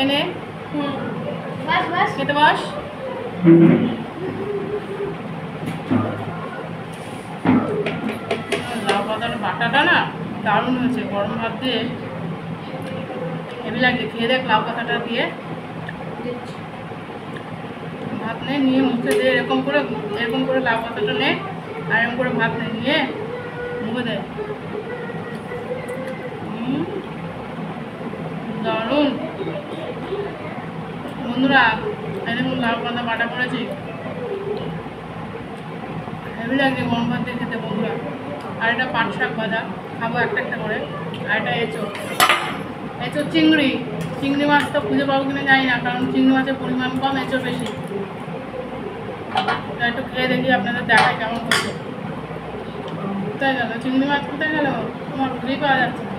এনে খেতে বস। লাউ পাতার বাটাটা না দারুণ হয়েছে, গরম ভাত দিয়ে হেভি লাগছে। খেয়ে দেখ লাউ পাতাটা দিয়ে ভাত নিয়ে মুখে দিয়ে এরকম করে লাউ পাতাটা নে, আর এরকম করে ভাত নিয়ে মুখে দেয়। দারুণ বন্ধুরা, এরকম লাউ পাতা বাটা করেছি, হেভি লাগছে গরম ভাত দিয়ে খেতে বন্ধুরা। আর এটা পাট শাক ভাজা খাবো একটা একটা করে। আর এটা এঁচোড় চিংড়ি মাছ তো খুঁজে পাবো কিনা জানি না, কারণ চিংড়ি মাছের পরিমাণ কম, এঁচোড় বেশি। একটু খেয়ে দেখি, আপনাদের দেখাই কেমন হচ্ছে। কোথায় গেল চিংড়ি মাছ, কোথায় গেল? তোমার খুঁজেই পাওয়া যাচ্ছে না।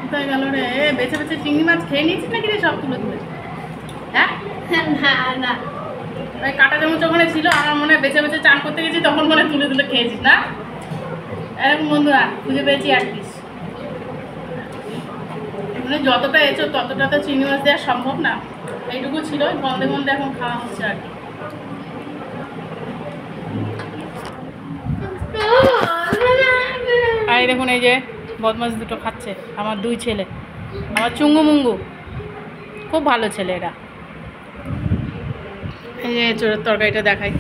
কোথায় গেল রে? বেছে বেছে চিংড়ি মাছ খেয়ে নিয়েছিস নাকি রে সব তুলে তুলে? হ্যাঁ না, ওই কাটা চামচ ওখানে ছিল, আমার মনে হয় বেছে বেছে চান করতে গেছি তখন মনে তুলে তুলে খেয়েছিস না? এরকম বন্ধুরা খুঁজে পেয়েছি এক পিস। মানে যতটা এঁচোড় ততটা তো চিংড়ি মাছ দেওয়া সম্ভব না, এইটুকু ছিল, গন্ধে গন্ধে এখন খাওয়া হচ্ছে আর কি। আর এই দেখুন, এই যে বদমাস দুটো খাচ্ছে, আমার দুই ছেলে, আমার চুঙ্গু মুঙ্গু, খুব ভালো ছেলে এরা। এই যে এঁচোড়ের তরকারিটা দেখাই।